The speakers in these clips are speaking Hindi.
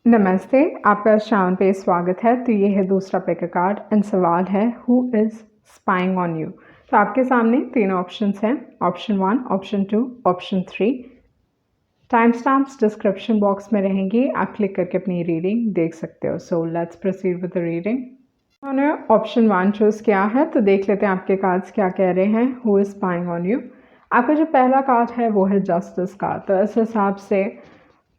नमस्ते, आपका शाम पे स्वागत है। तो ये है दूसरा पिक अ कार्ड एंड सवाल है who is spying on you. तो आपके सामने तीन ऑप्शंस हैं, option 1, option 2, option 3। Time stamps description box में रहेंगी, आप क्लिक करके अपनी रीडिंग देख सकते हो। So let's proceed with the reading. उन्होंने ऑप्शन 1 चूज़ किया है, तो देख लेते हैं आपके कार्ड्स क्या कह रहे हैं। Who is spying on you. आपका जो पहला कार्ड है वो है जस्टिस कार्ड। तो इस हिसाब से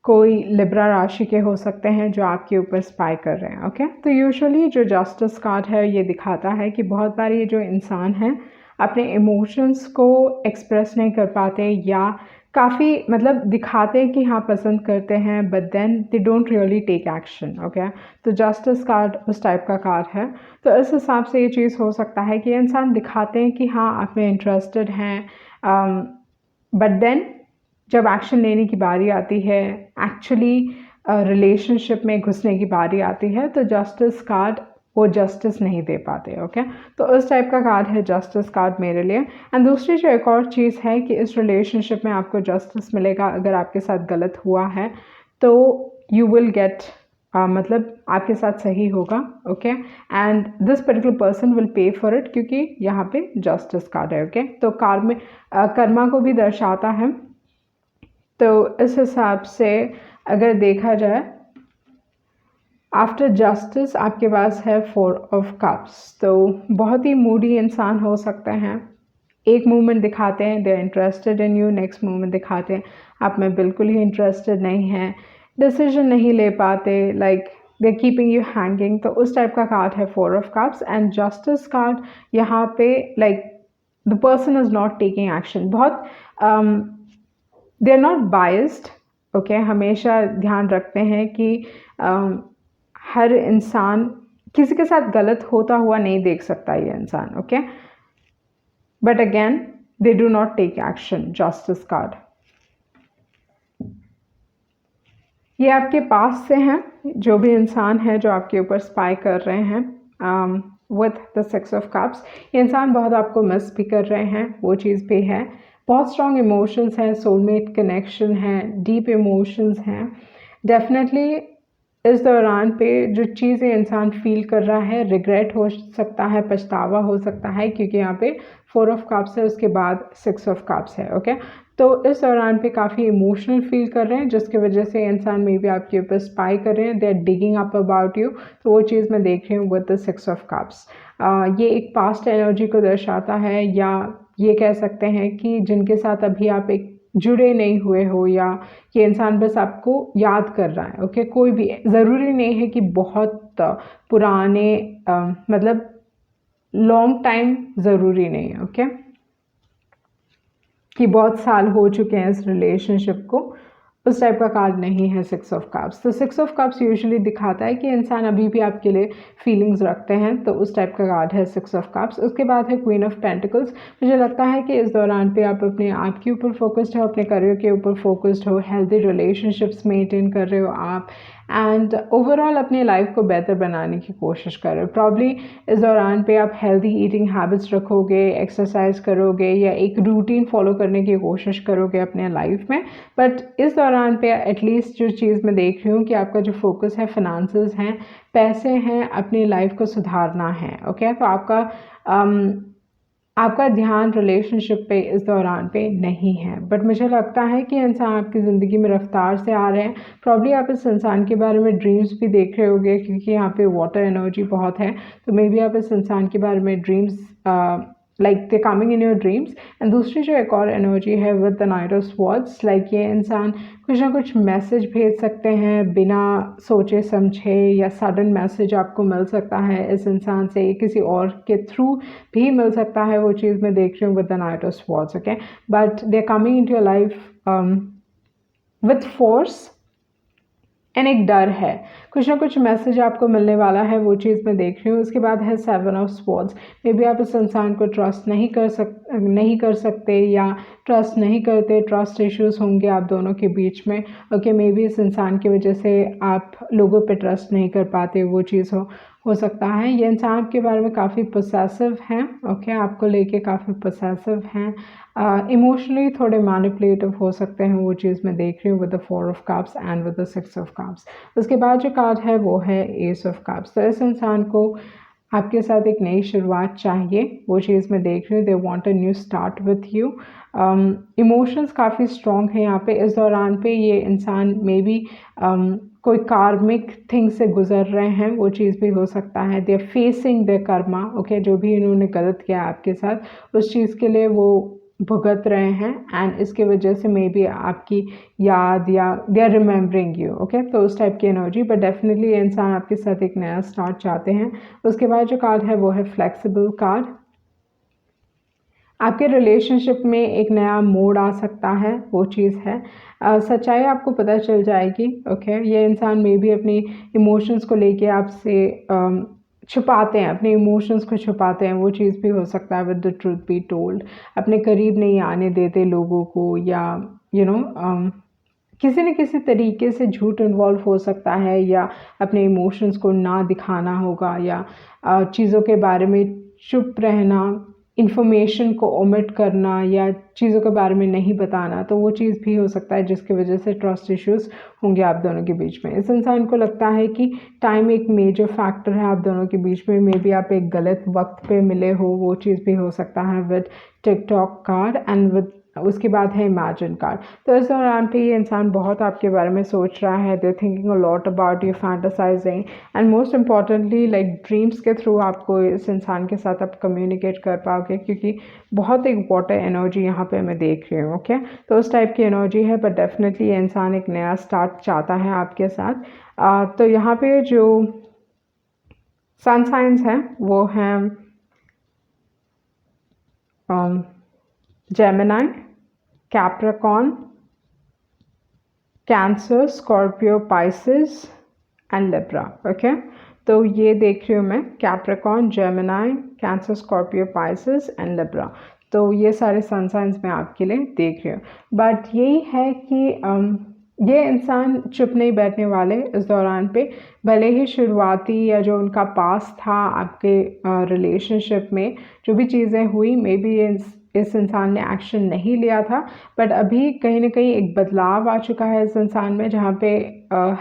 कोई लिब्रा राशि के हो सकते हैं जो आपके ऊपर स्पाई कर रहे हैं। ओके, तो यूजुअली जो जस्टिस कार्ड है ये दिखाता है कि बहुत बार ये जो इंसान है अपने इमोशंस को एक्सप्रेस नहीं कर पाते, या काफ़ी मतलब दिखाते हैं कि हाँ पसंद करते हैं, but then they don't really take action. Okay, तो जस्टिस कार्ड उस टाइप का कार्ड है। तो इस हिसाब से ये चीज़ हो सकता है कि इंसान दिखाते हैं कि हाँ आप में इंटरेस्टेड हैं, बट देन जब एक्शन लेने की बारी आती है, एक्चुअली रिलेशनशिप में घुसने की बारी आती है, तो जस्टिस कार्ड वो जस्टिस नहीं दे पाते। ओके, तो उस टाइप का कार्ड है जस्टिस कार्ड मेरे लिए। एंड दूसरी जो एक और चीज़ है कि इस रिलेशनशिप में आपको जस्टिस मिलेगा। अगर आपके साथ गलत हुआ है तो यू विल गेट मतलब आपके साथ सही होगा। Okay, and this particular person will pay for it, क्योंकि यहाँ पे जस्टिस कार्ड है। ओके, तो कार्ड में कर्मा को भी दर्शाता है। तो इस हिसाब से अगर देखा जाए, आफ्टर जस्टिस आपके पास है 4 ऑफ कप्स। तो बहुत ही मूडी इंसान हो सकते हैं। एक मूवमेंट दिखाते हैं they are interested in you, next movement दिखाते हैं आप में बिल्कुल ही इंटरेस्टेड नहीं है, डिसीजन नहीं ले पाते, like they are keeping you hanging. तो उस टाइप का कार्ड है 4 of cups. And justice card यहाँ पे like the person is not taking action. बहुत they are not biased. Okay, हमेशा ध्यान रखते हैं कि हर इंसान किसी के साथ गलत होता हुआ नहीं देख सकता ये इंसान। Okay, but again they do not take action. Justice card ये आपके पास से हैं, जो भी इंसान है जो आपके ऊपर स्पाई कर रहे हैं विथ द 6 ऑफ कप्स। ये इंसान बहुत आपको मिस भी कर रहे हैं, वो चीज़ भी है। बहुत स्ट्रॉन्ग इमोशंस हैं, सोलमेट कनेक्शन है, डीप इमोशंस हैं। डेफिनेटली इस दौरान पे जो चीज़ें इंसान फील कर रहा है, रिग्रेट हो सकता है, पछतावा हो सकता है, क्योंकि यहाँ पे 4 ऑफ कप्स है, उसके बाद 6 ऑफ कप्स है। ओके, तो इस दौरान पे काफ़ी इमोशनल फील कर रहे हैं, जिसकी वजह से इंसान मे बी आपके ऊपर स्पाई कर रहे हैं, they are digging up about you. तो वो चीज़ मैं देख रही हूँ विद द 6 ऑफ कप्स। ये एक पास्ट एनर्जी को दर्शाता है, या ये कह सकते हैं कि जिनके साथ अभी आप एक जुड़े नहीं हुए हो, या ये इंसान बस आपको याद कर रहा है। ओके, कोई भी ज़रूरी नहीं है कि बहुत पुराने मतलब लॉन्ग टाइम ज़रूरी नहीं है। ओके, कि बहुत साल हो चुके हैं इस रिलेशनशिप को, उस टाइप का कार्ड नहीं है 6 ऑफ कप्स। तो 6 ऑफ कप्स यूजुअली दिखाता है कि इंसान अभी भी आपके लिए फीलिंग्स रखते हैं, तो उस टाइप का कार्ड है 6 ऑफ कप्स। उसके बाद है क्वीन ऑफ पेंटिकल्स। मुझे लगता है कि इस दौरान पे आप अपने आप के ऊपर फोकस्ड हो, अपने करियर के ऊपर फोकस्ड हो, हेल्दी रिलेशनशिप्स मेंटेन कर रहे हो आप, एंड ओवरऑल अपनी लाइफ को बेहतर बनाने की कोशिश कर रहे हो। प्रॉब्ली इस दौरान पे आप हेल्दी ईटिंग हैबिट्स रखोगे, एक्सरसाइज करोगे, या एक रूटीन फॉलो करने की कोशिश करोगे अपने लाइफ में। बट इस दौरान पे एटलीस्ट जो चीज़ मैं देख रही हूँ कि आपका जो फोकस है फिनांसेस हैं, पैसे हैं, अपनी लाइफ को सुधारना है। ओके, तो आपका ध्यान रिलेशनशिप पे इस दौरान पे नहीं है। बट मुझे लगता है कि इंसान आपकी ज़िंदगी में रफ्तार से आ रहे हैं। प्रॉब्ली आप इस इंसान के बारे में ड्रीम्स भी देख रहे होगे, क्योंकि यहाँ पे वाटर एनर्जी बहुत है। तो मे बी आप इस इंसान के बारे में dreams like they coming in your dreams. And दूसरी जो एक और एनर्जी है with the knight of swords, like ये इंसान कुछ ना कुछ मैसेज भेज सकते हैं बिना सोचे समझे, या सडन मैसेज आपको मिल सकता है इस इंसान से, किसी और के थ्रू भी मिल सकता है। वो चीज़ मैं देख रही हूँ with the knight of swords. Okay, but they are coming into your life with force, and एक डर है, कुछ ना कुछ मैसेज आपको मिलने वाला है, वो चीज़ मैं देख रही हूँ। उसके बाद है 7 ऑफ स्वॉर्ड्स। मे बी आप इस इंसान को ट्रस्ट नहीं कर सकते, या ट्रस्ट नहीं करते, ट्रस्ट इश्यूज होंगे आप दोनों के बीच में। ओके, मे बी इस इंसान की वजह से आप लोगों पे ट्रस्ट नहीं कर पाते, वो चीज़ हो सकता है। ये इंसान आपके बारे में काफ़ी पोसेसिव हैं, ओके, आपको लेके काफ़ी पोसेसिव हैं, इमोशनली थोड़े मैनिपुलेटिव हो सकते हैं, वो चीज़ मैं देख रही हूँ with the 4 of cups and with the 6 of cups. उसके बाद जो कार्ड है वो है एस ऑफ कप्स। तो इस इंसान को आपके साथ एक नई शुरुआत चाहिए, वो चीज़ मैं देख रही हूँ। They want a new start with you. Emotions काफ़ी स्ट्रॉन्ग हैं यहाँ पे। इस दौरान पे ये इंसान मे बी कोई कार्मिक थिंग से गुजर रहे हैं, वो चीज़ भी हो सकता है। They are facing the karma, okay, जो भी इन्होंने गलत किया आपके साथ उस चीज़ के लिए वो भुगत रहे हैं, एंड इसके वजह से मे बी आपकी याद या they are remembering you, okay, तो उस टाइप की एनर्जी। बट डेफिनेटली ये इंसान आपके साथ एक नया स्टार्ट चाहते हैं। उसके बाद जो कार्ड है वो है फ्लेक्सिबल कार्ड। आपके रिलेशनशिप में एक नया मोड़ आ सकता है, वो चीज़ है। सच्चाई आपको पता चल जाएगी, ओके। ये इंसान मे भी अपनी इमोशंस को लेके आपसे छुपाते हैं, अपने इमोशंस को छुपाते हैं, वो चीज़ भी हो सकता है। With the truth be told, अपने करीब नहीं आने देते लोगों को, या यू नो किसी न किसी तरीके से झूठ इन्वॉल्व हो सकता है, या अपने इमोशंस को ना दिखाना होगा, या चीज़ों के बारे में चुप रहना, इन्फॉर्मेशन को ओमिट करना, या चीज़ों के बारे में नहीं बताना, तो वो चीज़ भी हो सकता है जिसकी वजह से ट्रस्ट इश्यूज़ होंगे आप दोनों के बीच में। इस इंसान को लगता है कि टाइम एक मेजर फैक्टर है आप दोनों के बीच में। मे बी आप एक गलत वक्त पे मिले हो, वो चीज़ भी हो सकता है with TikTok card and with उसके बाद है इमेजिन कार्ड। तो इस दौरान पे ये इंसान बहुत आपके बारे में सोच रहा है। दे thinking a lot about you, फैंटासाइजिंग, and most importantly like dreams के थ्रू आपको इस इंसान के साथ आप कम्युनिकेट कर पाओगे, क्योंकि बहुत एक वाटर एनर्जी यहाँ पे मैं देख रही हूँ, ओके। तो उस टाइप की एनर्जी है, बट डेफिनेटली ये इंसान एक नया स्टार्ट चाहता है आपके साथ। तो यहाँ पे जो सन साइंस हैं वो हैं Gemini, Capricorn, Cancer, Scorpio, Pisces and Libra, okay. तो ये देख रही हूँ मैं, Capricorn, Gemini, cancer, Scorpio, Pisces and Libra. तो ये सारे सन साइंस मैं आपके लिए देख रही हूँ। बट यही है कि ये इंसान चुप नहीं बैठने वाले इस दौरान पे। भले ही शुरुआती या जो उनका पास था आपके रिलेशनशिप में जो भी चीज़ें हुई, मे बी इस इंसान ने एक्शन नहीं लिया था, बट अभी कहीं ना कहीं एक बदलाव आ चुका है इस इंसान में, जहाँ पे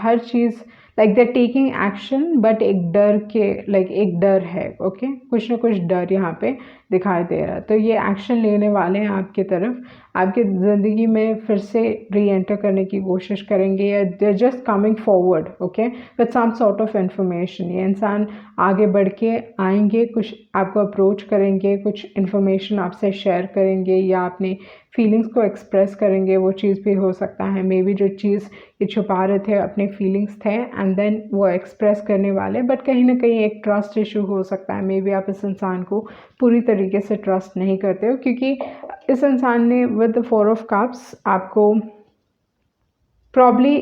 हर चीज़ like they taking action, but एक डर के लाइक एक डर है, ओके, कुछ ना कुछ डर यहाँ पे दिखाई दे रहा है। तो ये एक्शन लेने वाले हैं आपकी तरफ, आपकी ज़िंदगी में फिर से री एंटर करने की कोशिश करेंगे, या they are just coming forward, okay, with some sort of information. ये इंसान आगे बढ़ के आएंगे, कुछ आपको अप्रोच करेंगे, कुछ इन्फॉर्मेशन आपसे शेयर करेंगे, या अपने फीलिंग्स को एक्सप्रेस करेंगे, वो चीज़ भी हो सकता है। मे बी जो चीज़ ये छुपा रहे थे अपने फीलिंग्स थे, एंड देन वो एक्सप्रेस करने वाले, बट कहीं ना कहीं एक ट्रस्ट इशू हो सकता है। मे बी आप इस इंसान को पूरी तरीके से ट्रस्ट नहीं करते हो, क्योंकि इस इंसान ने विद द 4 ऑफ कप्स आपको प्रॉब्ली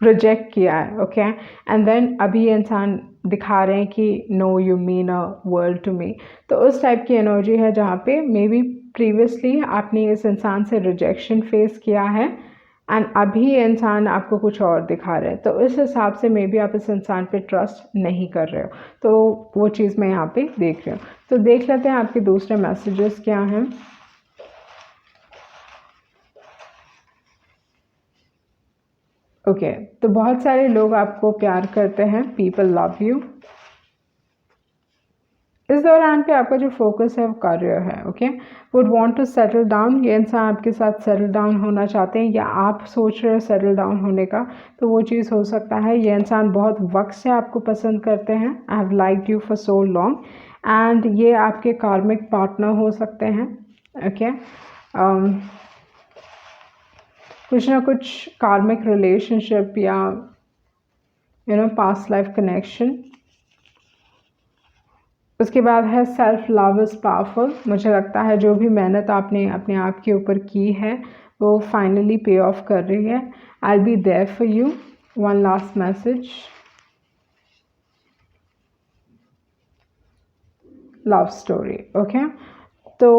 रिजेक्ट किया है, ओके, एंड देन अभी ये इंसान दिखा रहे हैं कि no you mean a world to me. तो उस टाइप की एनर्जी है जहाँ पे मे बी प्रीवियसली आपने इस इंसान से रिजेक्शन फेस किया है, एंड अभी ये इंसान आपको कुछ और दिखा रहे हैं। तो इस हिसाब से मे बी आप इस इंसान पे ट्रस्ट नहीं कर रहे हो, तो वो चीज़ मैं यहाँ पे देख रही हूँ। तो देख लेते हैं आपके दूसरे मैसेजेस क्या हैं। ओके, तो बहुत सारे लोग आपको प्यार करते हैं, पीपल लव यू। इस दौरान पे आपका जो फोकस है वो करियर है, okay, would want to settle down. ये इंसान आपके साथ सेटल डाउन होना चाहते हैं, या आप सोच रहे हो सेटल डाउन होने का, तो वो चीज़ हो सकता है। ये इंसान बहुत वक्त से आपको पसंद करते हैं, I have liked you for so long, and ये आपके कार्मिक पार्टनर हो सकते हैं, ओके। कुछ ना कुछ कार्मिक रिलेशनशिप या पास्ट लाइफ कनेक्शन। उसके बाद है सेल्फ लव इज़ पावरफुल। मुझे लगता है जो भी मेहनत आपने अपने आप के ऊपर की है वो फाइनली पे ऑफ कर रही है। I be there for you. One last message, love story, okay. तो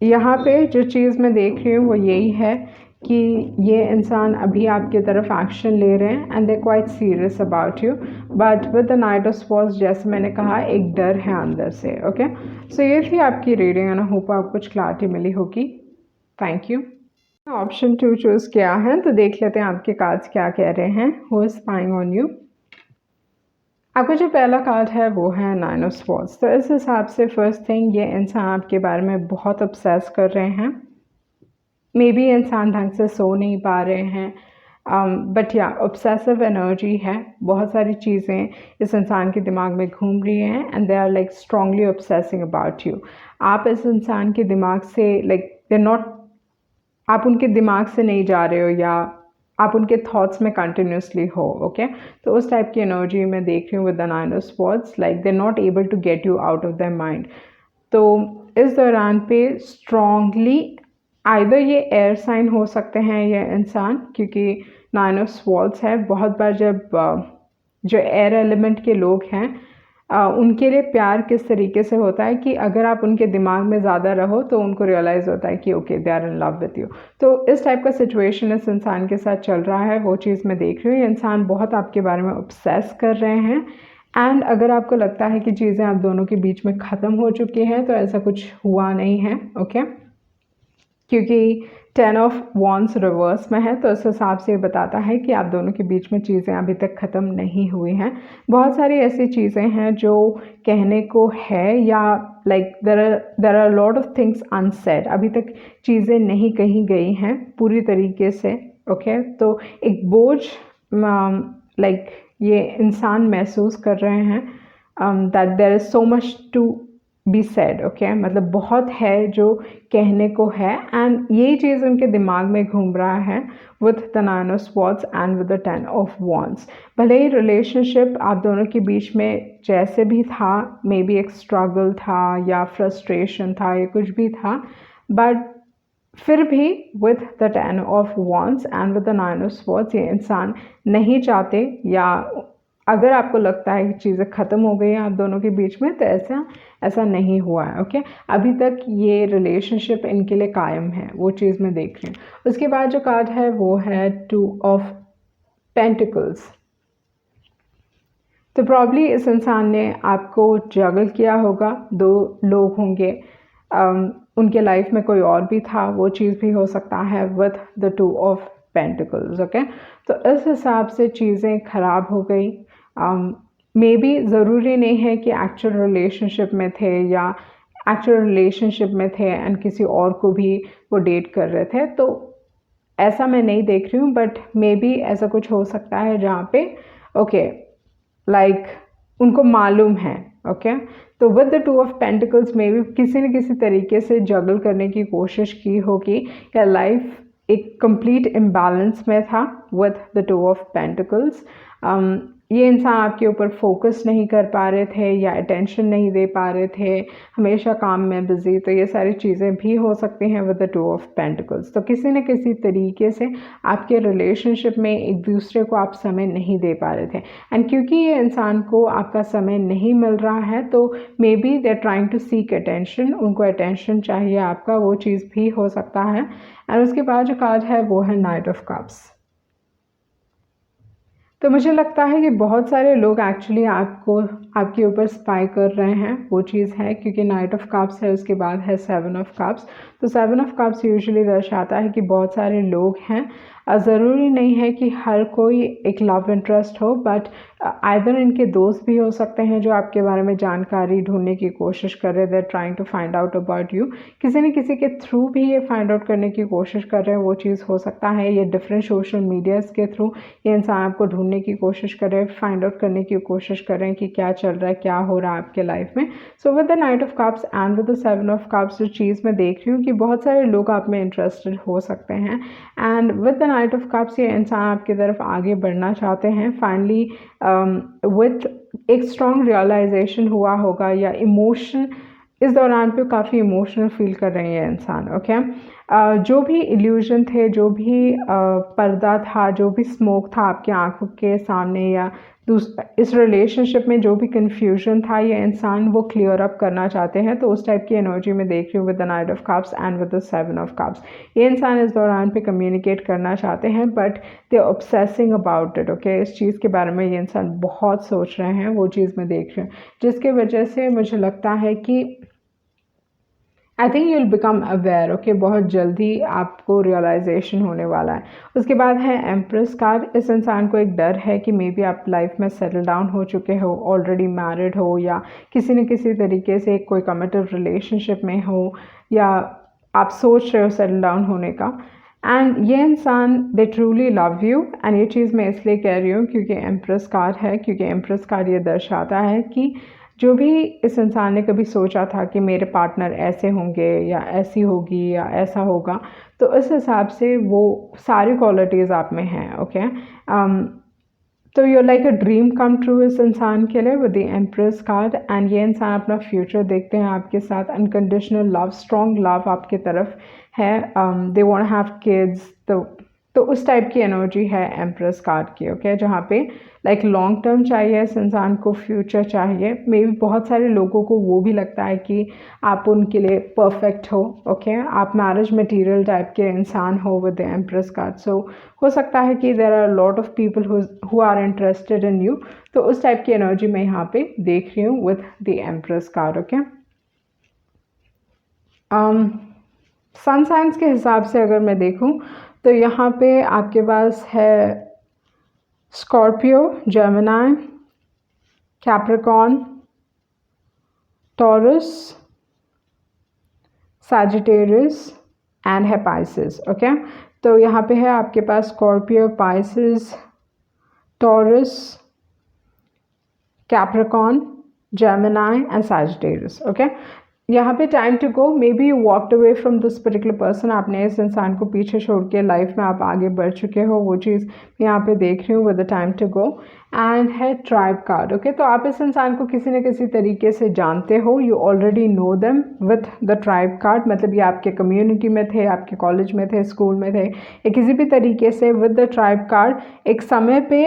यहाँ पे जो चीज़ मैं देख रही हूँ वो यही है कि ये इंसान अभी आपकी तरफ एक्शन ले रहे हैं and they quite serious about you, but with the knight of swords जैसे मैंने कहा एक डर है अंदर से। ओके, सो ये थी आपकी रीडिंग एंड आई होप आपको कुछ क्लैरिटी मिली होगी। Thank you. ऑप्शन 2 चूज़ किया है, तो देख लेते हैं आपके कार्ड्स क्या कह रहे हैं। Who is spying on you. आपका जो पहला कार्ड है वो है 9 ऑफ स्वॉर्ड्स। तो इस हिसाब से फर्स्ट थिंग, ये इंसान आपके बारे में बहुत ऑब्सेस कर रहे हैं। मे बी इंसान ढंग से सो नहीं पा रहे हैं, बट या ऑब्सेसिव एनर्जी है, बहुत सारी चीज़ें इस इंसान के दिमाग में घूम रही हैं and they are like strongly obsessing about you. आप इस इंसान के दिमाग से लाइक दे नॉट, आप उनके दिमाग से नहीं जा रहे हो या आप उनके थॉट्स में कंटिन्यूसली हो। ओके, तो उस टाइप की एनर्जी मैं देख रही हूँ with the 9 of swords, like they not able to get you out of their mind. तो इस दौरान पे स्ट्रांगली आइदर ये एयर साइन हो सकते हैं ये इंसान, क्योंकि 9 ऑफ स्वॉर्ड्स है। बहुत बार जब जो एयर एलिमेंट के लोग हैं उनके लिए प्यार किस तरीके से होता है कि अगर आप उनके दिमाग में ज़्यादा रहो तो उनको रियलाइज़ होता है कि okay they are in love with you. तो इस टाइप का सिचुएशन इस इंसान के साथ चल रहा है, वो चीज़ मैं देख रही हूँ। ये इंसान बहुत आपके बारे में ऑब्सेस कर रहे हैं एंड अगर आपको लगता है कि चीज़ें आप दोनों के बीच में ख़त्म हो चुकी हैं तो ऐसा कुछ हुआ नहीं है। ओके, क्योंकि 10 ऑफ वॉन्ड्स रिवर्स में है, तो इस हिसाब से ये बताता है कि आप दोनों के बीच में चीज़ें अभी तक ख़त्म नहीं हुई हैं। बहुत सारी ऐसी चीज़ें हैं जो कहने को है या like there are lot of things unsaid, अभी तक चीज़ें नहीं कही गई हैं पूरी तरीके से। ओके, तो एक बोझ लाइक ये इंसान महसूस कर रहे हैं that there is so much to be said. Okay, मतलब बहुत है जो कहने को है एंड यही चीज़ उनके दिमाग में घूम रहा है with the 9 of swords and with the 10 of wands. भले ही रिलेशनशिप आप दोनों के बीच में जैसे भी था, मे बी एक स्ट्रगल था या फ्रस्ट्रेशन था या कुछ भी था, बट फिर भी with the 10 of wands and with the 9 of swords ये इंसान नहीं चाहते, या अगर आपको लगता है कि चीज़ें ख़त्म हो गई हैं आप दोनों के बीच में, तो ऐसा नहीं हुआ है। ओके, अभी तक ये रिलेशनशिप इनके लिए कायम है, वो चीज़ मैं देख रही हूँ। उसके बाद जो कार्ड है वो है 2 ऑफ पेंटिकल्स। तो प्रॉब्ली इस इंसान ने आपको जगल किया होगा, 2 लोग होंगे, उनके लाइफ में कोई और भी था, वो चीज़ भी हो सकता है with the 2 of pentacles. Okay, तो इस हिसाब से चीज़ें ख़राब हो गई। मे बी ज़रूरी नहीं है कि एक्चुअल रिलेशनशिप में थे या एक्चुअल रिलेशनशिप में थे एंड किसी और को भी वो डेट कर रहे थे, तो ऐसा मैं नहीं देख रही हूँ, बट मे बी ऐसा कुछ हो सकता है जहाँ पे ओके लाइक उनको मालूम है। ओके, तो विद द 2 ऑफ पेंटिकल्स में भी किसी न किसी तरीके से जगल करने की कोशिश की होगी, या लाइफ एक कंप्लीट इम्बैलेंस में था विद द 2 ऑफ पेंटिकल्स। ये इंसान आपके ऊपर फोकस नहीं कर पा रहे थे या अटेंशन नहीं दे पा रहे थे, हमेशा काम में बिजी, तो ये सारी चीज़ें भी हो सकती हैं विद द 2 ऑफ पेंटिकल्स। तो किसी न किसी तरीके से आपके रिलेशनशिप में एक दूसरे को आप समय नहीं दे पा रहे थे, एंड क्योंकि ये इंसान को आपका समय नहीं मिल रहा है तो maybe they are trying to seek attention, उनको अटेंशन चाहिए आपका, वो चीज़ भी हो सकता है। एंड उसके बाद जो कार्ड है वो है नाइट ऑफ कप्स। तो मुझे लगता है कि बहुत सारे लोग एक्चुअली आपके ऊपर स्पाई कर रहे हैं, वो चीज़ है, क्योंकि नाइट ऑफ कप्स है, उसके बाद है 7 ऑफ कप्स। तो 7 ऑफ कप्स यूजुअली दर्शाता है कि बहुत सारे लोग हैं, ज़रूरी नहीं है कि हर कोई एक लव इंटरेस्ट हो, बट आइदर इनके दोस्त भी हो सकते हैं जो आपके बारे में जानकारी ढूंढने की कोशिश कर रहे हैं, they are trying to find out about you, किसी न किसी के थ्रू भी ये फाइंड आउट करने की कोशिश कर रहे हैं, वो चीज़ हो सकता है। ये डिफरेंट सोशल मीडियाज़ के थ्रू ये इंसान आपको ढूंढने की कोशिश कर रहे हैं, फाइंड आउट करने की कोशिश कर रहे हैं कि क्या चल रहा है, क्या हो रहा है आपके लाइफ में। So with the knight of cups and with the 7 of cups जो चीज़ मैं देख रही हूँ कि बहुत सारे लोग आप में इंटरेस्टेड हो सकते हैं, and with the knight of cups ये इंसान आपकी तरफ आगे बढ़ना चाहते हैं। फाइनली विथ एक स्ट्रॉन्ग रियलाइजेशन हुआ होगा या इमोशन इस दौरान पे काफ़ी इमोशनल फील कर रहे हैं इंसान। ओके, जो भी इल्यूजन थे, जो भी पर्दा था, जो भी स्मोक था आपकी आंखों के सामने, या इस रिलेशनशिप में जो भी कन्फ्यूजन था, ये इंसान वो क्लियर अप करना चाहते हैं। तो उस टाइप की एनर्जी में देख रही हूँ with the knight of cups and with the 7 of cups. ये इंसान इस दौरान पे कम्युनिकेट करना चाहते हैं, but they obsessing about it. Okay, इस चीज़ के बारे में ये इंसान बहुत सोच रहे हैं, वो चीज़ मैं देख रही हूँ, जिसके वजह से मुझे लगता है कि I think you will become aware. Okay, बहुत जल्दी आपको रियलाइजेशन होने वाला है। उसके बाद है एम्प्रेस कार्ड। इस इंसान को एक डर है कि मे बी आप लाइफ में सेटल डाउन हो चुके हो, ऑलरेडी मैरिड हो, या किसी न किसी तरीके से कोई कमिटेड रिलेशनशिप में हो, या आप सोच रहे हो सेटल डाउन होने का। एंड ये इंसान दे ट्रूली लव यू। एंड ये चीज़ मैं इसलिए कह रही हूँ क्योंकि एम्प्रेस कार्ड है, क्योंकि एम्प्रेस कार्ड ये दर्शाता है कि जो भी इस इंसान ने कभी सोचा था कि मेरे पार्टनर ऐसे होंगे, या ऐसी होगी, या ऐसा होगा, तो इस हिसाब से वो सारी क्वालिटीज़ आप में हैं। ओके, तो you're like a dream come true इस इंसान के लिए with the empress card. And ये इंसान अपना फ्यूचर देखते हैं आपके साथ, अनकंडीशनल लव, स्ट्रॉन्ग लव आपके तरफ है। They want have kids. तो उस टाइप की एनर्जी है एम्प्रेस कार्ड की। ओके, जहाँ पे लाइक लॉन्ग टर्म चाहिए इस इंसान को, फ्यूचर चाहिए। मे बी बहुत सारे लोगों को वो भी लगता है कि आप उनके लिए परफेक्ट हो। ओके, आप मैरिज मटेरियल टाइप के इंसान हो with the empress card. So हो सकता है कि there are lot of people who are interested in you. तो उस टाइप की एनर्जी मैं यहाँ पे देख रही हूँ with the empress card. Okay, sun signs के हिसाब से अगर मैं देखूँ तो यहाँ पे आपके पास है Scorpio, Gemini, Capricorn, Taurus, Sagittarius and है पाइसेस। ओके, तो यहाँ पे है आपके पास Scorpio, Pisces, Taurus, Capricorn, Gemini and Sagittarius. Okay, यहाँ पे time to go. May be you walked away from this particular person. आपने इस इंसान को पीछे छोड़ के लाइफ में आप आगे बढ़ चुके हो, वो चीज़ यहाँ पे देख रही हूँ with the time to go. And है ट्राइब कार्ड। ओके, तो आप इस इंसान को किसी न किसी तरीके से जानते हो, you already know them with the tribe card. मतलब ये आपके कम्युनिटी में थे, आपके कॉलेज में थे, स्कूल में थे, या किसी भी तरीके से विद द ट्राइब कार्ड एक समय पे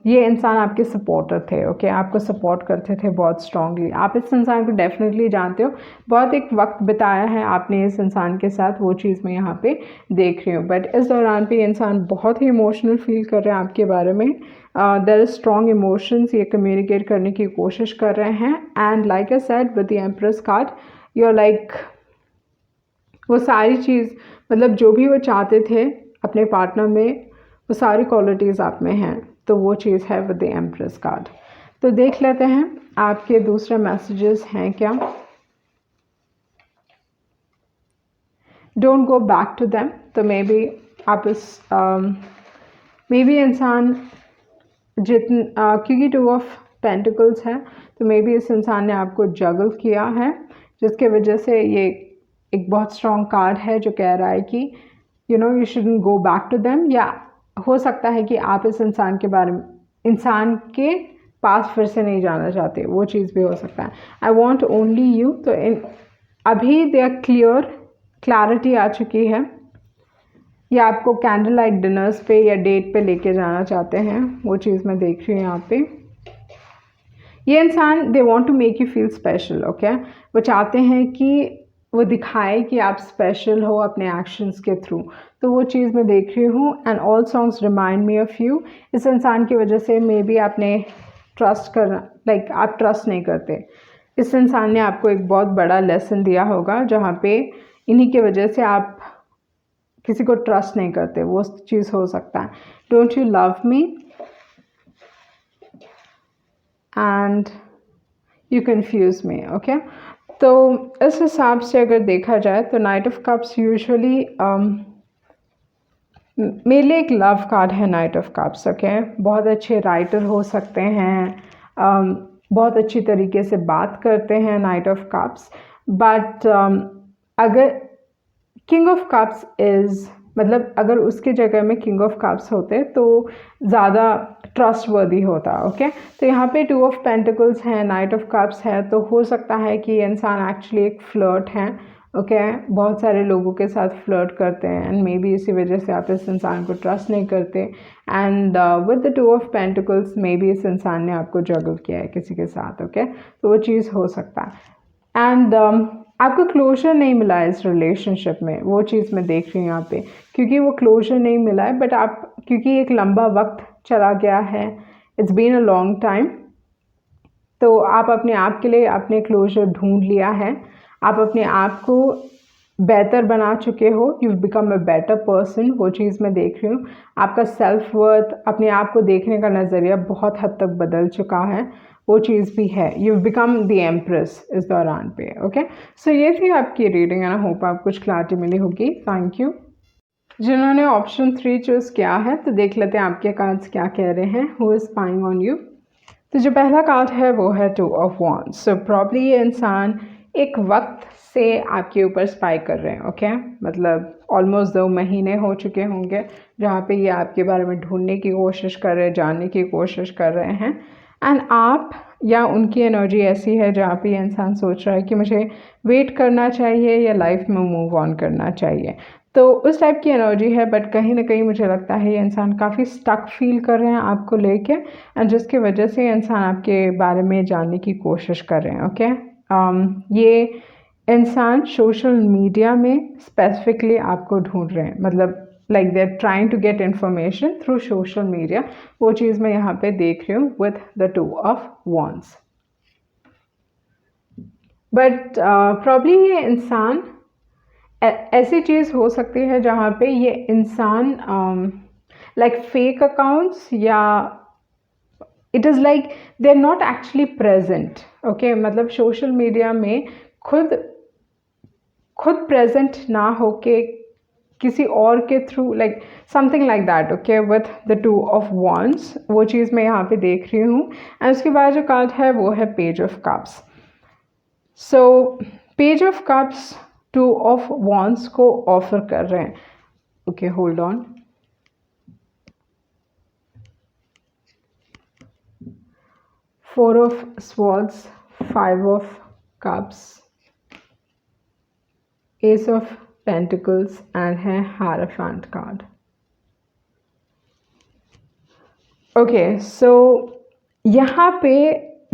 ये इंसान आपके सपोर्टर थे। ओके, आपको सपोर्ट करते थे बहुत स्ट्रांगली। आप इस इंसान को डेफिनेटली जानते हो, बहुत एक वक्त बिताया है आपने इस इंसान के साथ, वो चीज़ मैं यहाँ पे देख रही हूँ। बट इस दौरान पे ये इंसान बहुत ही इमोशनल फील कर रहे हैं आपके बारे में। देयर इज स्ट्रॉन्ग इमोशंस, ये कम्युनिकेट करने की कोशिश कर रहे हैं। And like I said with the empress card, you are like वो सारी चीज़, मतलब जो भी वो चाहते थे अपने पार्टनर में, वो सारी क्वालिटीज़ आप में हैं। तो वो चीज़ है विद द एम्प्रेस कार्ड। तो देख लेते हैं आपके दूसरे मैसेजेस हैं क्या। Don't go back to them. तो मे बी आप इस मे बी इंसान क्योंकि 2 ऑफ पेंटिकल्स है, तो मे बी इस इंसान ने आपको जगल किया है, जिसके वजह से ये एक बहुत स्ट्रॉन्ग कार्ड है जो कह रहा है कि you know you shouldn't go back to them. या हो सकता है कि आप इस इंसान के बारे में, इंसान के पास फिर से नहीं जाना चाहते, वो चीज़ भी हो सकता है। I want only you. तो अभी दे आर क्लैरिटी आ चुकी है, या आपको कैंडल लाइट डिनर्स पे या डेट पे लेके जाना चाहते हैं, वो चीज़ मैं देख रही हूँ यहाँ पे। ये इंसान they want to make you feel special. Okay, वो चाहते हैं कि वो दिखाए कि आप स्पेशल हो अपने एक्शंस के थ्रू। तो वो चीज़ मैं देख रही हूँ। And all songs remind me of you. इस इंसान की वजह से मे बी आपने ट्रस्ट करना, लाइक आप ट्रस्ट नहीं करते। इस इंसान ने आपको एक बहुत बड़ा लेसन दिया होगा, जहाँ पे इन्हीं की वजह से आप किसी को ट्रस्ट नहीं करते, वो चीज़ हो सकता है। Don't you love me and you confuse me. Okay, तो इस हिसाब से अगर देखा जाए तो नाइट ऑफ कप्स यूजुअली मेरे लिए एक लव कार्ड है नाइट ऑफ कप्स। ओके, बहुत अच्छे राइटर हो सकते हैं, बहुत अच्छी तरीके से बात करते हैं नाइट ऑफ कप्स। बट अगर किंग ऑफ कप्स इज़, मतलब अगर उसके जगह में किंग ऑफ कप्स होते तो ज़्यादा ट्रस्ट वर्दी होता। ओके, तो यहाँ पे 2 ऑफ पेंटिकल्स हैं, नाइट ऑफ कप्स है, तो हो सकता है कि इंसान एक्चुअली एक फ्लर्ट हैं। ओके बहुत सारे लोगों के साथ फ्लर्ट करते हैं एंड मे बी इसी वजह से आप इस इंसान को ट्रस्ट नहीं करते and with the 2 of pentacles may be इस इंसान ने आपको जगल किया है किसी के साथ ओके तो वो चीज़ हो सकता है एंड आपको क्लोजर नहीं मिला है इस रिलेशनशिप में, वो चीज़ मैं देख रही हूँ यहाँ पे, क्योंकि वो क्लोजर नहीं मिला है बट आप क्योंकि एक लंबा वक्त चला गया है, it's been a long time, तो आप अपने आप के लिए अपने क्लोजर ढूंढ लिया है, आप अपने आप को बेहतर बना चुके हो, you become a better person, वो चीज़ मैं देख रही हूँ। आपका सेल्फ वर्थ, अपने आप को देखने का नज़रिया बहुत हद तक बदल चुका है, वो चीज़ भी है, यू बिकम द एम्प्रेस इस दौरान पे। ओके सो ये थी आपकी रीडिंग एंड आई होप आप कुछ क्लैरिटी मिली होगी। Thank you. जिन्होंने ऑप्शन 3 चूज़ किया है तो देख लेते हैं आपके कार्ड्स क्या कह रहे हैं। Who is spying on you. तो जो पहला कार्ड है वो है 2 ऑफ वॉन्ड्स। सो प्रॉब्ली ये इंसान एक वक्त से आपके ऊपर स्पाई कर रहे हैं। ओके मतलब ऑलमोस्ट 2 महीने हो चुके होंगे जहाँ पे ये आपके बारे में ढूंढने की कोशिश कर रहे हैं, जानने की कोशिश कर रहे हैं एंड आप या उनकी एनर्जी ऐसी है जहाँ पे ये इंसान सोच रहा है कि मुझे वेट करना चाहिए या लाइफ में मूव ऑन करना चाहिए, तो उस टाइप की एनर्जी है। बट कहीं ना कहीं मुझे लगता है ये इंसान काफ़ी स्टक फील कर रहे हैं आपको लेके एंड जिसकी वजह से ये इंसान आपके बारे में जानने की कोशिश कर रहे हैं। ओके ये इंसान सोशल मीडिया में स्पेसिफिकली आपको ढूंढ रहे हैं, मतलब like they are trying to get information through social media, वो चीज़ मैं यहाँ पे देख रही हूँ with the 2 of wands. But probably ये इंसान ऐसी चीज़ हो सकती है जहाँ पे ये इंसान लाइक फेक अकाउंट्स या it is like they are not actually present. Okay मतलब सोशल मीडिया में खुद प्रेजेंट ना होके किसी और के through like something like that. Okay with the 2 of wands, वो चीज़ मैं यहाँ पे देख रही हूँ एंड उसके बाद जो कार्ड है वो है page of cups. So page of cups 2 of wands को ऑफर कर रहे हैं। Okay hold on. Four of swords, 5 of cups, S of pentacles and है हायरोफेंट कार्ड। ओके सो यहाँ पे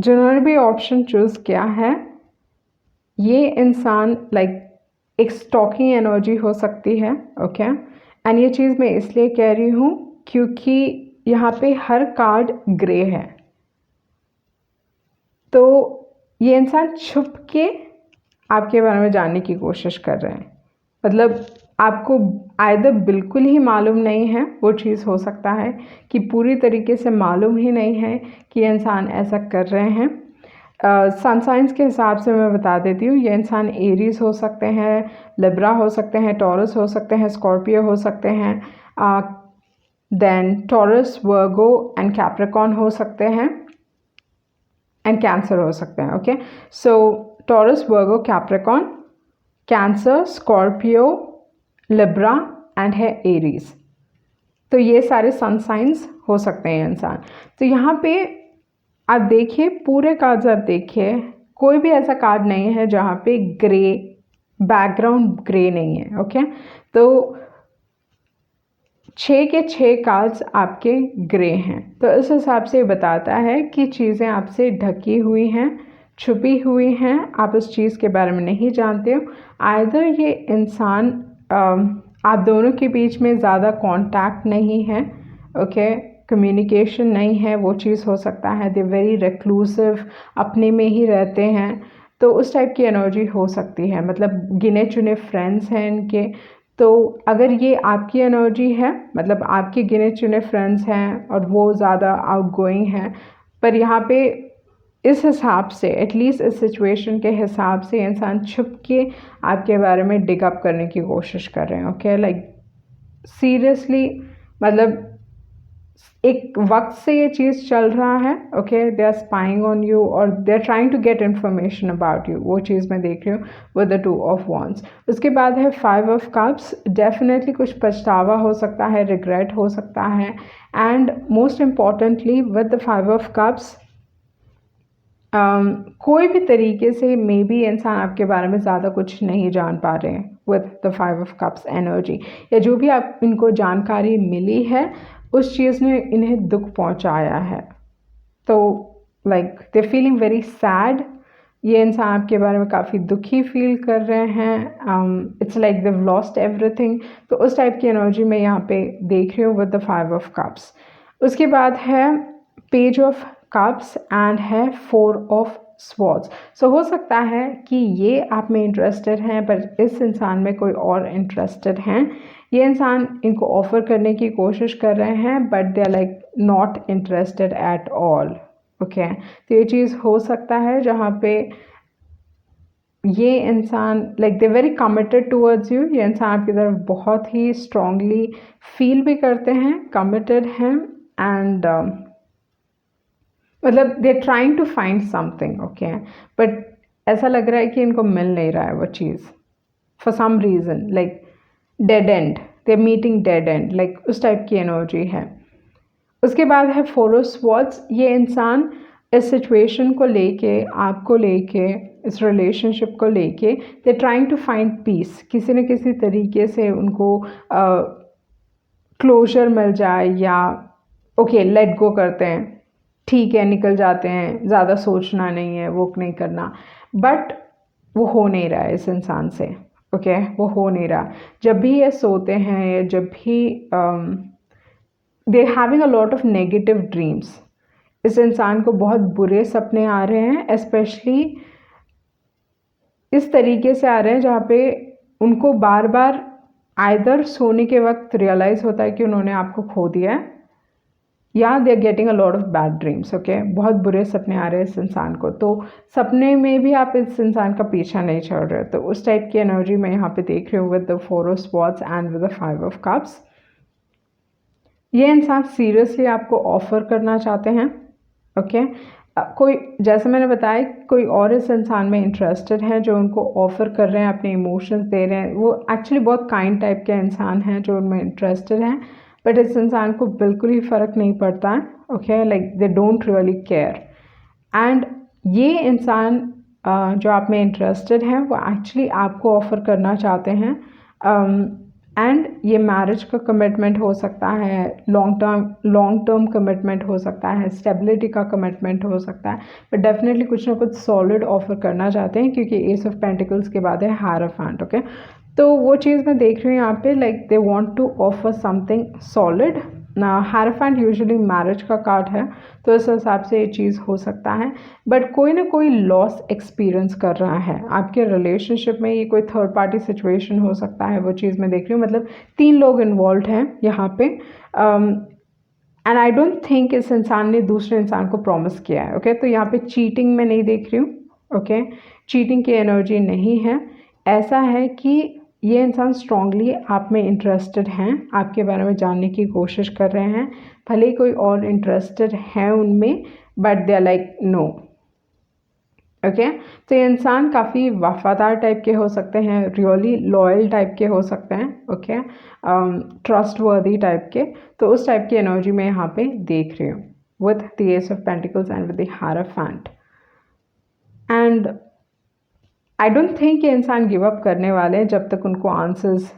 जिन्होंने भी ऑप्शन चूज़ किया है ये इंसान लाइक एक स्टॉकिंग एनर्जी हो सकती है। ओके एंड ये चीज़ मैं इसलिए कह रही हूँ क्योंकि यहाँ पे हर कार्ड ग्रे है, तो ये इंसान छुप के आपके बारे में जानने की कोशिश कर रहे हैं, मतलब आपको आइदर बिल्कुल ही मालूम नहीं है, वो चीज़ हो सकता है कि पूरी तरीके से मालूम ही नहीं है कि ये इंसान ऐसा कर रहे हैं। सन साइंस के हिसाब से मैं बता देती हूँ, ये इंसान एरीज हो सकते हैं, लिब्रा हो सकते हैं, टॉरस हो सकते हैं, स्कॉर्पियो हो सकते हैं, then Taurus, Virgo and Capricorn हो सकते हैं एंड कैंसर हो सकते हैं। Okay so Taurus, Virgo, Capricorn, Cancer, Scorpio, Libra and है एरीज, तो ये सारे सन साइंस हो सकते हैं इंसान। तो यहाँ पे आप देखिए पूरे कार्ड्स, आप देखिए कोई भी ऐसा कार्ड नहीं है जहाँ पे ग्रे बैकग्राउंड ग्रे नहीं है। ओके तो 6 के 6 कार्ड्स आपके ग्रे हैं, तो इस हिसाब से बताता है कि चीज़ें आपसे ढकी हुई हैं, छुपी हुई हैं, आप इस चीज़ के बारे में नहीं जानते हो। आइदर ये इंसान आप दोनों के बीच में ज़्यादा कांटेक्ट नहीं है, ओके कम्युनिकेशन नहीं है, वो चीज़ हो सकता है। दे वेरी रिक्लूसिव, अपने में ही रहते हैं, तो उस टाइप की एनर्जी हो सकती है, मतलब गिने चुने फ्रेंड्स हैं इनके। तो अगर ये आपकी एनर्जी है, मतलब आपके गिने चुने फ्रेंड्स हैं और वो ज़्यादा आउटगोइंग हैं, पर यहाँ पे इस हिसाब से एटलीस्ट इस सिचुएशन के हिसाब से इंसान छुप के आपके बारे में डिग अप करने की कोशिश कर रहे हैं। ओके लाइक सीरियसली, मतलब एक वक्त से ये चीज़ चल रहा है। Okay they are spying on you और they are trying to get information about you, वो चीज़ मैं देख रही हूँ विद द 2 ऑफ वॉन्ड्स। उसके बाद है 5 ऑफ कप्स। डेफिनेटली कुछ पछतावा हो सकता है, रिग्रेट हो सकता है and most importantly with the 5 of cups कोई भी तरीके से मे बी इंसान आपके बारे में ज़्यादा कुछ नहीं जान पा रहे हैं with the 5 of Cups energy, या जो भी आप इनको जानकारी मिली है उस चीज़ ने इन्हें दुख पहुंचाया है। तो like they feeling very sad, ये इंसान आपके बारे में काफ़ी दुखी फील कर रहे हैं। It's like they've lost everything. तो उस टाइप की एनर्जी मैं यहाँ पे देख रही हूँ विद द 5 of Cups। उसके बाद है पेज ऑफ कप्स एंड है 4 of Swords। सो हो सकता है कि ये आप में इंटरेस्टेड हैं पर इस इंसान में कोई और इंटरेस्टेड हैं। ये इंसान इनको ऑफर करने की कोशिश कर रहे हैं but they are like not interested at all. Okay, तो ये चीज़ हो सकता है जहाँ पे ये इंसान like they very committed towards you. ये इंसान आपकी तरफ बहुत ही स्ट्रांगली फील भी करते हैं, कमिटेड हैं एंड मतलब they are trying to find something. Okay, but ऐसा लग रहा है कि इनको मिल नहीं रहा है वो चीज़ for some reason, like dead end, they are meeting dead end, like उस टाइप की एनर्जी है। उसके बाद है 4 of Swords। ये इंसान इस सिचुएशन को लेके, आपको लेके, इस रिलेशनशिप को लेके they trying to find peace. किसी न किसी तरीके से उनको क्लोजर मिल जाए या ओके लेट गो करते हैं, ठीक है निकल जाते हैं, ज़्यादा सोचना नहीं है, वो नहीं करना, बट वो हो नहीं रहा है इस इंसान से। ओके, वो हो नहीं रहा। जब भी ये सोते हैं या जब भी they having a lot of negative dreams, इस इंसान को बहुत बुरे सपने आ रहे हैं, स्पेशली इस तरीके से आ रहे हैं जहाँ पे उनको बार बार आइदर सोने के वक्त रियलाइज़ होता है कि उन्होंने आपको खो दिया है या they are getting a lot of bad dreams. Okay, बहुत बुरे सपने आ रहे हैं इस इंसान को, तो सपने में भी आप इस इंसान का पीछा नहीं छोड़ रहे। तो उस टाइप की एनर्जी मैं यहाँ पे देख रही हूँ with the 4 of Swords and with the 5 of Cups। ये इंसान सीरियसली आपको ऑफर करना चाहते हैं। ओके, कोई, जैसे मैंने बताया, कोई और इस इंसान में इंटरेस्टेड है जो उनको ऑफ़र कर रहे हैं, अपने इमोशंस दे रहे हैं। वो एक्चुअली बहुत काइंड टाइप के इंसान हैं जो उनमें इंटरेस्टेड हैं, बट इस इंसान को बिल्कुल ही फ़र्क नहीं पड़ता है। Okay, like they don't really care. And ये इंसान जो आप में इंटरेस्टेड हैं वो एक्चुअली आपको ऑफ़र करना चाहते हैं। एंड ये मैरिज का कमिटमेंट हो सकता है, लॉन्ग टर्म कमिटमेंट हो सकता है, स्टेबिलिटी का कमिटमेंट हो सकता है, बट डेफिनेटली कुछ ना कुछ सॉलिड ऑफर करना चाहते हैं क्योंकि एस ऑफ पेंटिकल्स के बाद है हायरोफेंट। ओके, तो वो चीज़ मैं देख रही हूँ यहाँ पे, like they want to offer something solid. Hierophant usually marriage का कार्ड है, तो इस हिसाब से ये चीज़ हो सकता है, बट कोई ना कोई लॉस एक्सपीरियंस कर रहा है आपके रिलेशनशिप में। ये कोई थर्ड पार्टी सिचुएशन हो सकता है, वो चीज़ मैं देख रही हूँ। मतलब 3 लोग इन्वॉल्व हैं यहाँ पे, एंड आई डोंट थिंक इस इंसान ने दूसरे इंसान को प्रॉमिस किया है। ओके, तो यहाँ पे चीटिंग मैं नहीं देख रही हूँ। ओके, चीटिंग की एनर्जी नहीं है। ऐसा है कि ये इंसान स्ट्रांगली आप में इंटरेस्टेड हैं, आपके बारे में जानने की कोशिश कर रहे हैं, भले ही कोई और इंटरेस्टेड है उनमें, but they are like no. Okay, तो ये इंसान काफ़ी वफादार टाइप के हो सकते हैं, रियली लॉयल टाइप के हो सकते हैं। ओके, ट्रस्ट वर्दी टाइप के। तो उस टाइप की एनर्जी मैं यहाँ पे देख रही हूँ with the S of pentacles and with the hierophant. And I don't think ये इंसान गिव अप करने वाले हैं जब तक उनको आंसर्स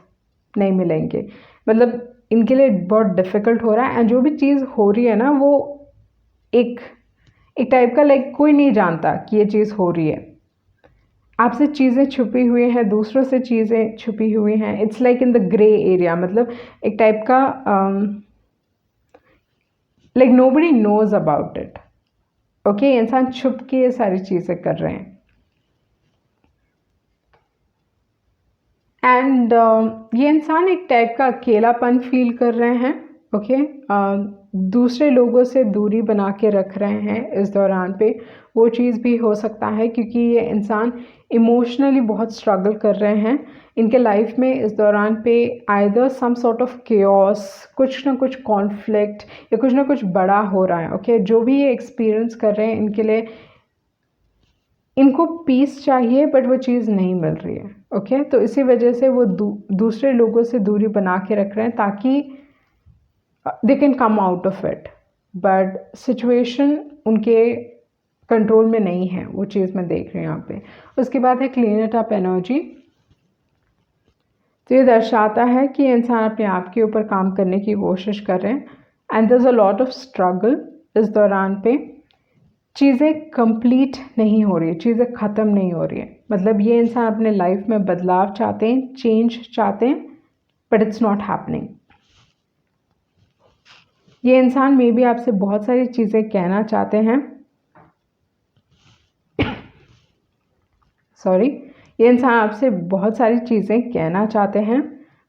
नहीं मिलेंगे। मतलब इनके लिए बहुत डिफ़िकल्ट हो रहा है, एंड जो भी चीज़ हो रही है ना वो एक टाइप का लाइक कोई नहीं जानता कि ये चीज़ हो रही है। आपसे चीज़ें छुपी हुई हैं, दूसरों से चीज़ें छुपी हुई हैं। It's like in the grey area, मतलब एक टाइप का like nobody knows about it. Okay, इंसान छुप के ये सारी चीज़ें कर रहे हैं। एंड ये इंसान एक टाइप का अकेलापन फील कर रहे हैं। ओके, दूसरे लोगों से दूरी बना के रख रहे हैं इस दौरान पे, वो चीज़ भी हो सकता है क्योंकि ये इंसान इमोशनली बहुत स्ट्रगल कर रहे हैं। इनके लाइफ में इस दौरान पे either some sort of chaos, कुछ ना कुछ कॉन्फ्लिक्ट या कुछ ना कुछ बड़ा हो रहा है। ओके, जो भी ये एक्सपीरियंस कर रहे हैं इनके लिए, इनको पीस चाहिए बट वो चीज़ नहीं मिल रही है। ओके, तो इसी वजह से वो दूसरे लोगों से दूरी बना के रख रहे हैं ताकि they can come out of it, but situation उनके कंट्रोल में नहीं है, वो चीज़ मैं देख रही हूँ यहाँ पे। उसके बाद है क्लीन इट अप एनर्जी। तो ये दर्शाता है कि इंसान अपने आप के ऊपर काम करने की कोशिश कर रहे हैं and there is a lot of struggle. इस दौरान पे चीज़ें कंप्लीट नहीं हो रही, चीज़ें ख़त्म नहीं हो रही है। मतलब ये इंसान अपने लाइफ में बदलाव चाहते हैं, चेंज चाहते हैं, बट इट्स नॉट हैपनिंग। ये इंसान मे बी आपसे बहुत सारी चीज़ें कहना चाहते हैं, सॉरी, ये इंसान आपसे बहुत सारी चीज़ें कहना चाहते हैं।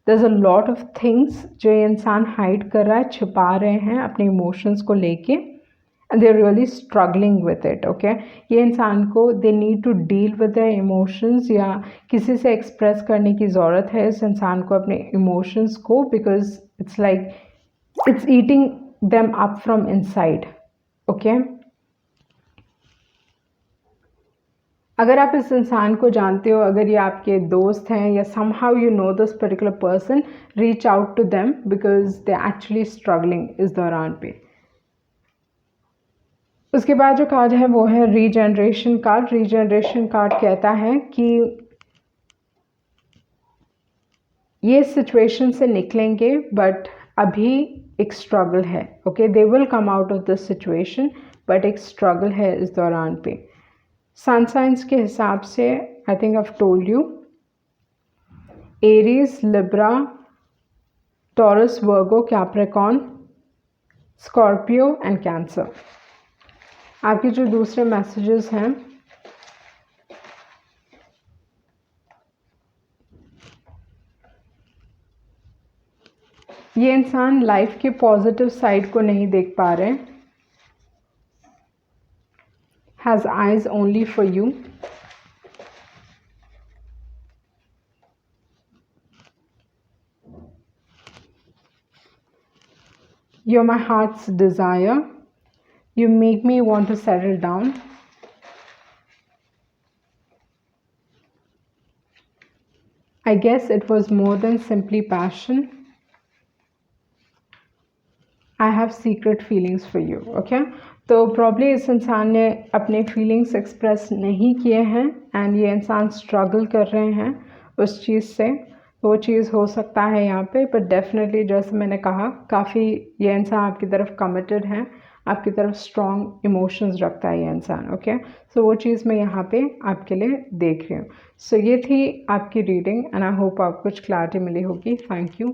There is a lot of things जो ये इंसान हाइड कर रहा है, छिपा रहे हैं अपने इमोशंस को लेके, and they are really struggling with it. Okay, ये इंसान को they need to deal with their emotions, या किसी से एक्सप्रेस करने की ज़रूरत है इस इंसान को अपने इमोशंस को, because it's like it's eating them up from inside. Okay, अगर आप इस इंसान को जानते हो, अगर ये आपके दोस्त हैं या somehow you know this particular person, reach out to them because they actually struggling इस दौरान पे। उसके बाद जो कार्ड है वो है रीजनरेशन कार्ड। रीजनरेशन कार्ड कहता है कि ये सिचुएशन से निकलेंगे, बट अभी एक स्ट्रगल है। Okay, they will come out of this situation, but एक स्ट्रगल है इस दौरान पे। सन साइंस के हिसाब से I think I told you, Aries, Libra, taurus, Virgo, Capricorn, Scorpio and cancer. आपके जो दूसरे मैसेजेस हैं, ये इंसान लाइफ के पॉजिटिव साइड को नहीं देख पा रहे, has eyes only for you. You're my heart's desire. You make me want to settle down. I guess it was more than simply passion. I have secret feelings for you. Okay? तो प्रॉब्ली इस इंसान ने अपने फीलिंग्स एक्सप्रेस नहीं किए हैं एंड ये इंसान स्ट्रगल कर रहे हैं उस चीज़ से। वो चीज़ हो सकता है यहाँ पे, बट डेफिनेटली जैसे मैंने कहा, काफ़ी ये इंसान आपकी तरफ कमिटेड है, आपकी तरफ स्ट्रॉन्ग इमोशंस रखता है ये इंसान। ओके, सो वो चीज़ मैं यहाँ पे आपके लिए देख रही हूँ। सो ये थी आपकी रीडिंग एंड आई होप आपको कुछ क्लैरिटी मिली होगी। Thank you.